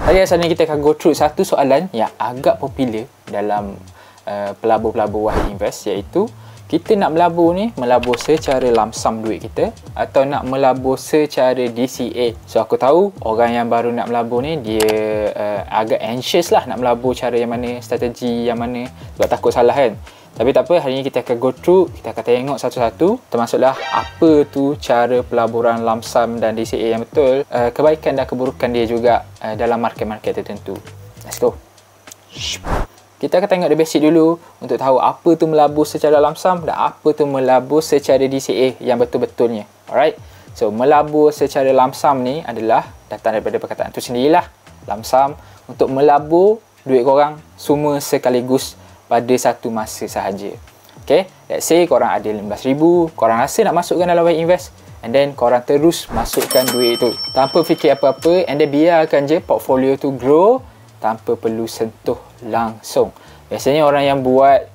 Okay, sekarang ni kita akan go through satu soalan yang agak popular dalam pelabur-pelabur Wahid Invest, iaitu kita nak melabur ni, melabur secara lamsam duit kita atau nak melabur secara DCA. So aku tahu orang yang baru nak melabur ni dia agak anxious lah nak melabur cara yang mana, strategi yang mana, sebab takut salah kan. Tapi tak apa, hari ni kita akan go through, kita akan tengok satu-satu, termasuklah apa tu cara pelaburan lamsam dan DCA yang betul, kebaikan dan keburukan dia juga dalam market-market tertentu. Let's go. Kita akan tengok the basic dulu untuk tahu apa tu melabur secara lamsam dan apa tu melabur secara DCA yang betul-betulnya. Alright. So, melabur secara lamsam ni adalah datang daripada perkataan tu sendirilah. Lamsam untuk melabur duit korang semua sekaligus pada satu masa sahaja. Okay. Let's say korang ada RM15,000, korang rasa nak masukkan dalam Wahid Invest, and then korang terus masukkan duit tu tanpa fikir apa-apa, and then biarkan je portfolio tu grow tanpa perlu sentuh langsung. Biasanya orang yang buat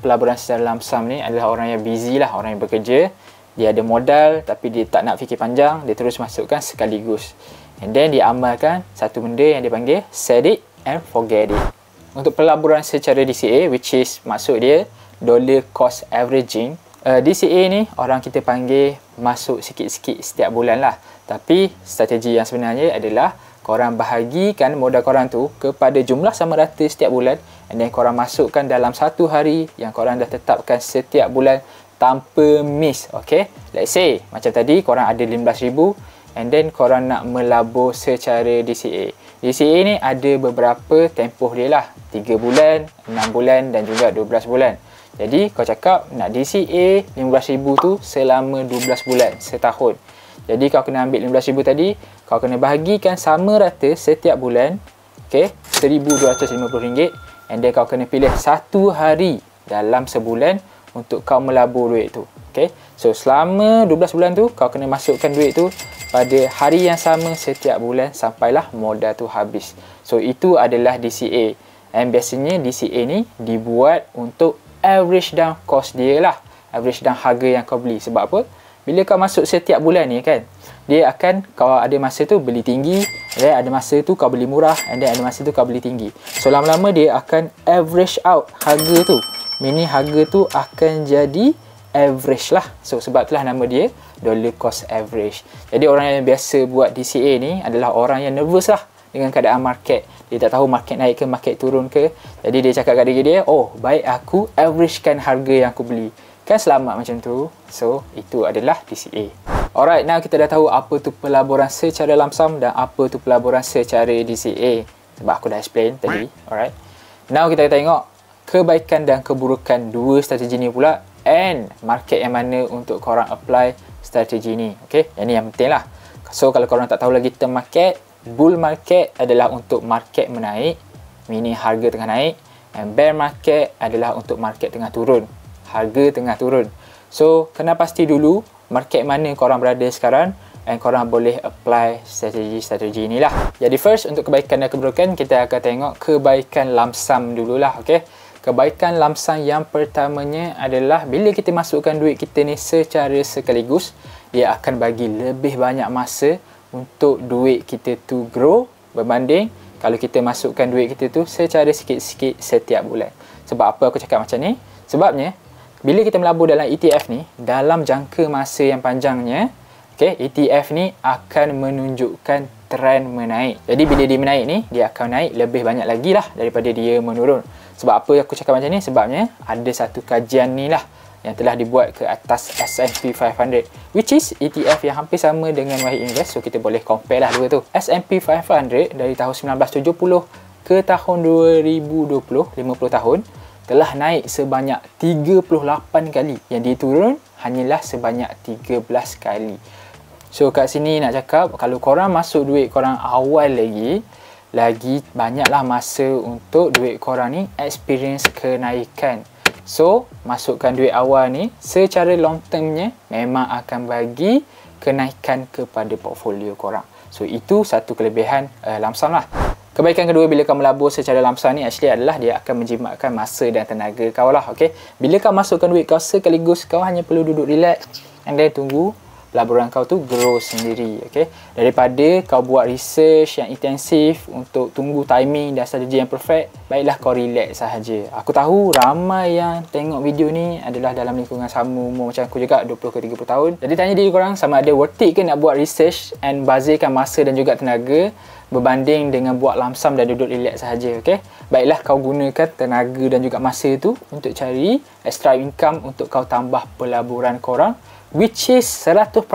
pelaburan secara lamsam ni adalah orang yang busy lah, orang yang bekerja. Dia ada modal tapi dia tak nak fikir panjang, dia terus masukkan sekaligus. And then dia amalkan satu benda yang dia panggil set it and forget it. Untuk pelaburan secara DCA, which is maksud dia dollar cost averaging, DCA ni orang kita panggil masuk sikit-sikit setiap bulan lah. Tapi strategi yang sebenarnya adalah korang bahagikan modal korang tu kepada jumlah sama rata setiap bulan, and then korang masukkan dalam satu hari yang korang dah tetapkan setiap bulan tanpa miss. Okay, let's say macam tadi korang ada RM15,000 and then korang nak melabur secara DCA. DCA ni ada beberapa tempoh dia lah, 3 bulan, 6 bulan dan juga 12 bulan. Jadi kau cakap nak DCA RM15,000 tu selama 12 bulan, setahun. Jadi kau kena ambil RM15,000 tadi, kau kena bahagikan sama rata setiap bulan, okay, RM1,250, and then kau kena pilih satu hari dalam sebulan untuk kau melabur duit tu. Okay, so selama 12 bulan tu kau kena masukkan duit tu pada hari yang sama setiap bulan sampailah modal tu habis. So itu adalah DCA, and biasanya DCA ni dibuat untuk average down cost dia lah, average down harga yang kau beli. Sebab apa? Bila kau masuk setiap bulan ni kan, dia akan, kau ada masa tu beli tinggi, dan ada masa tu kau beli murah, and then ada masa tu kau beli tinggi. So lama-lama dia akan average out harga tu, meaning harga tu akan jadi average lah. So sebab itulah nama dia dollar cost average. Jadi orang yang biasa buat DCA ni adalah orang yang nervous lah dengan keadaan market. Dia tak tahu market naik ke market turun ke. Jadi dia cakap kat diri dia, oh baik aku averagekan harga yang aku beli, kan selamat macam tu. So itu adalah DCA. Alright, now kita dah tahu apa tu pelaburan secara lamsam dan apa tu pelaburan secara DCA, sebab aku dah explain tadi. Alright, now kita tengok kebaikan dan keburukan dua strategi ni pula, and market yang mana untuk korang apply strategi ni. Okay, yang ni yang penting lah. So kalau korang tak tahu lagi term market, bull market adalah untuk market menaik, meaning harga tengah naik, and bear market adalah untuk market tengah turun, harga tengah turun. So kena pasti dulu market mana korang berada sekarang, and korang boleh apply strategi-strategi ni lah. Jadi first, untuk kebaikan dan keburukan, kita akan tengok kebaikan lamsam dululah. Okay, kebaikan lamsam yang pertamanya adalah bila kita masukkan duit kita ni secara sekaligus, dia akan bagi lebih banyak masa untuk duit kita tu grow berbanding kalau kita masukkan duit kita tu secara sikit-sikit setiap bulan. Sebab apa aku cakap macam ni? Sebabnya bila kita melabur dalam ETF ni dalam jangka masa yang panjangnya, okay, ETF ni akan menunjukkan trend menaik. Jadi bila dia menaik ni, dia akan naik lebih banyak lagi lah daripada dia menurun. Sebab apa aku cakap macam ni? Sebabnya ada satu kajian ni lah yang telah dibuat ke atas S&P 500, which is ETF yang hampir sama dengan Wahid Invest. So kita boleh compare lah dua tu. S&P 500 dari tahun 1970 ke tahun 2020, 50 tahun, telah naik sebanyak 38 kali. Yang dia turun hanyalah sebanyak 13 kali. So kat sini nak cakap, kalau korang masuk duit korang awal lagi banyaklah masa untuk duit korang ni experience kenaikan. So masukkan duit awal ni secara long termnya memang akan bagi kenaikan kepada portfolio korang. So itu satu kelebihan lamsam lah. Kebaikan kedua bila kau melabur secara lamsam ni actually adalah dia akan menjimatkan masa dan tenaga kau lah. Okay, bila kau masukkan duit kau sekaligus, kau hanya perlu duduk relax and then tunggu pelaburan kau tu grow sendiri. Okay? Daripada kau buat research yang intensif untuk tunggu timing dan strategi yang perfect, baiklah kau relax sahaja. Aku tahu ramai yang tengok video ni adalah dalam lingkungan sama umur macam aku juga, 20 ke 30 tahun. Jadi tanya diri korang, sama ada worth it ke nak buat research and bazirkan masa dan juga tenaga berbanding dengan buat lamsam dan duduk relax sahaja. Okay? Baiklah kau gunakan tenaga dan juga masa tu untuk cari extra income untuk kau tambah pelaburan korang, which is 100%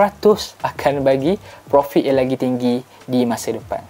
akan bagi profit yang lagi tinggi di masa depan.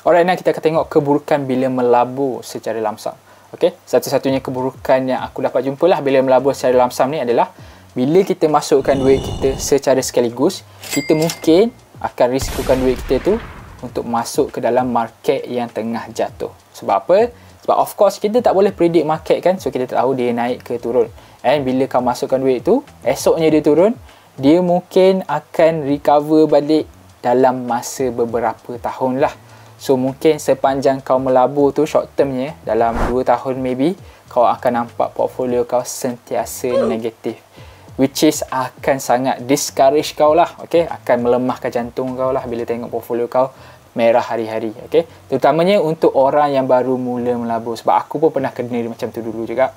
Alright, now kita akan tengok keburukan bila melabur secara lamsam. Okay? Satu-satunya keburukan yang aku dapat jumpa lah bila melabur secara lamsam ni adalah bila kita masukkan duit kita secara sekaligus, kita mungkin akan risikokan duit kita tu untuk masuk ke dalam market yang tengah jatuh. Sebab apa? Sebab of course kita tak boleh predict market kan, so kita tak tahu dia naik ke turun. And bila kau masukkan duit tu, esoknya dia turun, dia mungkin akan recover balik dalam masa beberapa tahun lah. So mungkin sepanjang kau melabur tu short termnya, dalam 2 tahun maybe, kau akan nampak portfolio kau sentiasa negatif, which is akan sangat discourage kau lah. Okay? Akan melemahkan jantung kau lah bila tengok portfolio kau merah hari-hari. Okay? Terutamanya untuk orang yang baru mula melabur, sebab aku pun pernah kena macam tu dulu juga.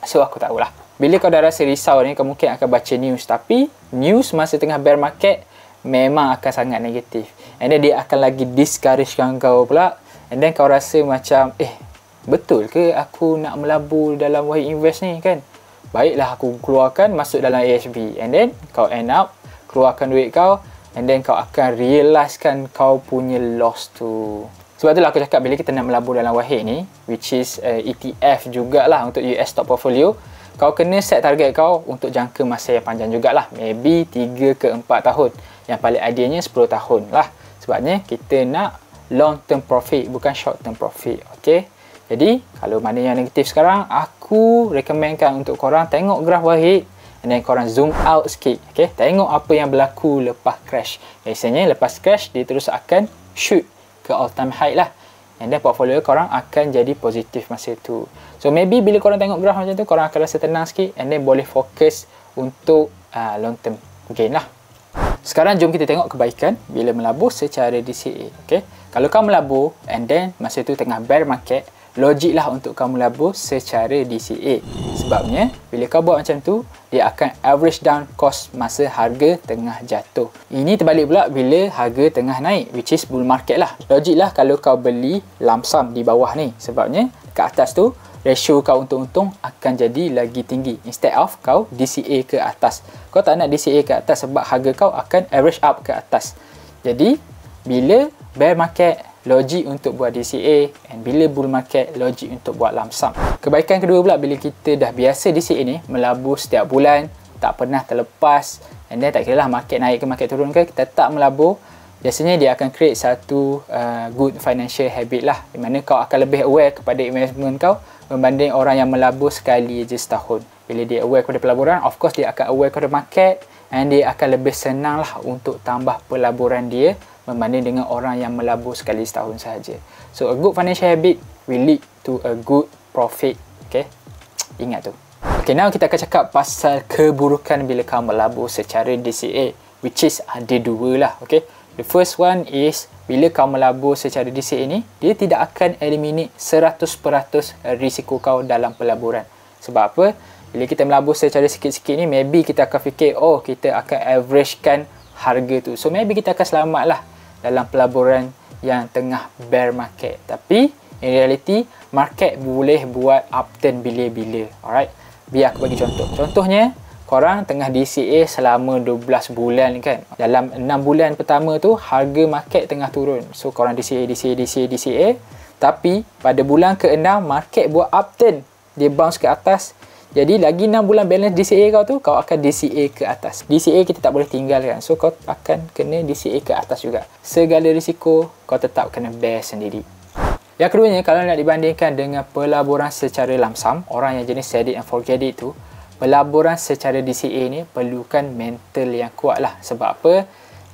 So aku tahulah. Bila kau dah rasa risau ni, kau mungkin akan baca news, tapi news masa tengah bear market memang akan sangat negatif, and then dia akan lagi discouragekan kau pula, and then kau rasa macam betul ke aku nak melabur dalam Wahid Invest ni kan? Baiklah aku keluarkan masuk dalam AHB, and then kau end up keluarkan duit kau, and then kau akan realizekan kau punya loss tu. Sebab itulah aku cakap bila kita nak melabur dalam Wahid ni, which is ETF jugalah untuk US stock portfolio, kau kena set target kau untuk jangka masa yang panjang jugalah, maybe 3 ke 4 tahun. Yang paling idealnya 10 tahun lah. Sebabnya kita nak long term profit, bukan short term profit. Okay? Jadi kalau mana yang negatif sekarang, aku recommendkan untuk korang tengok graf Wahid, and then korang zoom out sikit. Okay? Tengok apa yang berlaku lepas crash. Biasanya lepas crash dia terus akan shoot ke all time high lah, and then portfolio korang akan jadi positif masa tu. So maybe bila korang tengok graf macam tu, korang akan rasa tenang sikit, and then boleh fokus untuk long term gain lah. Sekarang jom kita tengok kebaikan bila melabur secara DCA. Okay? Kalau kau melabur and then masa tu tengah bear market, logik lah untuk kau melabur secara DCA. Sebabnya bila kau buat macam tu, dia akan average down cost masa harga tengah jatuh. Ini terbalik pula bila harga tengah naik, which is bull market lah. Logik lah kalau kau beli lamsam di bawah ni. Sebabnya kat atas tu ratio kau untung-untung akan jadi lagi tinggi, instead of kau DCA ke atas. Kau tak nak DCA ke atas sebab harga kau akan average up ke atas. Jadi bila bear market, logik untuk buat DCA, and bila bull market, logik untuk buat lamsam. Kebaikan kedua pula bila kita dah biasa DCA ni, melabur setiap bulan, tak pernah terlepas, and then tak kira lah market naik ke market turun ke, kita tak melabur, biasanya dia akan create satu good financial habit lah, di mana kau akan lebih aware kepada investment kau berbanding orang yang melabur sekali je setahun. Bila dia aware kepada pelaburan, of course dia akan aware kepada market, and dia akan lebih senang lah untuk tambah pelaburan dia berbanding dengan orang yang melabur sekali setahun sahaja. So a good financial habit will lead to a good profit. Okay, ingat tu. Okay, now kita akan cakap pasal keburukan bila kau melabur secara DCA, which is ada dua lah. Okay, the first one is bila kau melabur secara DCA ni, dia tidak akan eliminate 100% risiko kau dalam pelaburan. Sebab apa? Bila kita melabur secara sikit-sikit ni, maybe kita akan fikir, oh kita akan averagekan harga tu, so maybe kita akan selamat lah dalam pelaburan yang tengah bear market. Tapi in reality, market boleh buat upturn bila-bila. Alright, biar aku bagi contoh. Contohnya, korang tengah DCA selama 12 bulan kan. Dalam 6 bulan pertama tu, harga market tengah turun. So, korang DCA. Tapi, pada bulan ke-6, market buat upturn. Dia bounce ke atas. Jadi, lagi 6 bulan balance DCA kau tu, kau akan DCA ke atas. DCA kita tak boleh tinggalkan. So, kau akan kena DCA ke atas juga. Segala risiko, kau tetap kena bear sendiri. Yang keduanya, kalau nak dibandingkan dengan pelaburan secara lamsam, orang yang jenis set it and forget it tu, pelaburan secara DCA ni perlukan mental yang kuat lah. Sebab apa?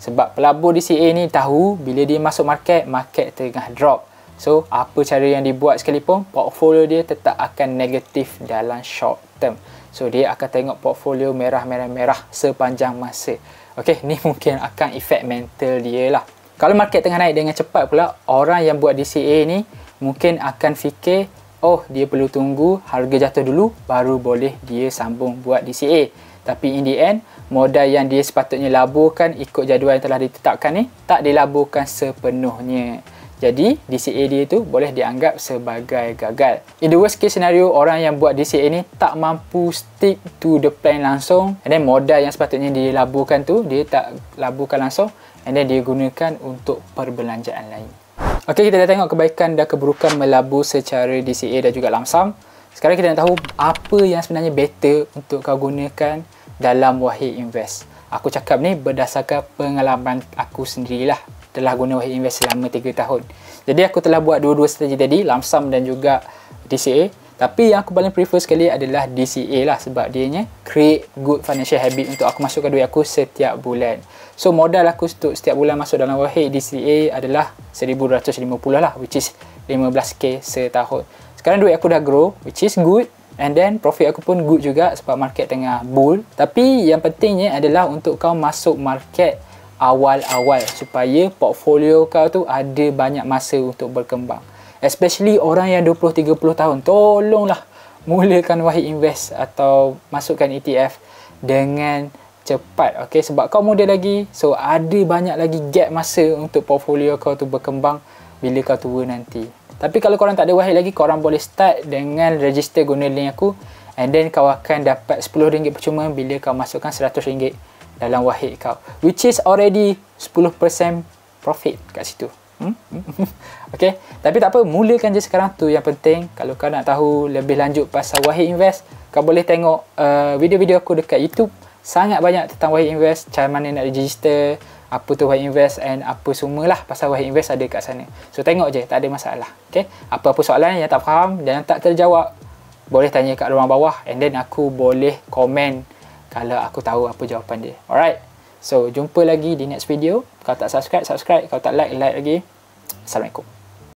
Sebab pelabur DCA ni tahu bila dia masuk market, market tengah drop. So, apa cara yang dibuat sekalipun, portfolio dia tetap akan negatif dalam short term. So, dia akan tengok portfolio merah sepanjang masa. Okey, ni mungkin akan efek mental dia lah. Kalau market tengah naik dengan cepat pula, orang yang buat DCA ni mungkin akan fikir, oh dia perlu tunggu harga jatuh dulu baru boleh dia sambung buat DCA. Tapi in the end, modal yang dia sepatutnya laburkan ikut jadual yang telah ditetapkan ni tak dilaburkan sepenuhnya. Jadi DCA dia tu boleh dianggap sebagai gagal. In the worst case scenario, orang yang buat DCA ni tak mampu stick to the plan langsung, and then modal yang sepatutnya dia laburkan tu dia tak laburkan langsung, and then dia gunakan untuk perbelanjaan lain. Okey, kita dah tengok kebaikan dan keburukan melabur secara DCA dan juga lump sum. Sekarang kita nak tahu apa yang sebenarnya better untuk kau gunakan dalam Wahid Invest. Aku cakap ni berdasarkan pengalaman aku sendirilah. Telah guna Wahid Invest selama 3 tahun. Jadi aku telah buat dua-dua strategi tadi, lump sum dan juga DCA. Tapi yang aku paling prefer sekali adalah DCA lah, sebab dia create good financial habit untuk aku masukkan duit aku setiap bulan. So modal aku untuk setiap bulan masuk dalam Wahid DCA adalah 1,250 lah, which is 15k setahun. Sekarang duit aku dah grow, which is good. And then profit aku pun good juga sebab market tengah bull. Tapi yang pentingnya adalah untuk kau masuk market awal-awal supaya portfolio kau tu ada banyak masa untuk berkembang. Especially orang yang 20-30 tahun, tolonglah mulakan Wahid Invest atau masukkan ETF dengan cepat. Okay? Sebab kau muda lagi, so ada banyak lagi gap masa untuk portfolio kau tu berkembang bila kau tua nanti. Tapi kalau korang tak ada Wahid lagi, korang boleh start dengan register guna link aku, and then kau akan dapat RM10 percuma bila kau masukkan RM100 dalam Wahid kau, which is already 10% profit kat situ. Okay, tapi tak apa, mulakan je sekarang tu yang penting. Kalau kau nak tahu lebih lanjut pasal Wahid Invest, kau boleh tengok video-video aku dekat YouTube. Sangat banyak tentang Wahid Invest, cara mana nak register, apa tu Wahid Invest, and apa semualah pasal Wahid Invest ada kat sana. So tengok je, tak ada masalah. Okay, apa-apa soalan yang tak faham dan yang tak terjawab, boleh tanya kat ruang bawah, and then aku boleh komen kalau aku tahu apa jawapan dia. Alright, so jumpa lagi di next video. Kalau tak subscribe, subscribe. Kalau tak like, like lagi. Assalamualaikum.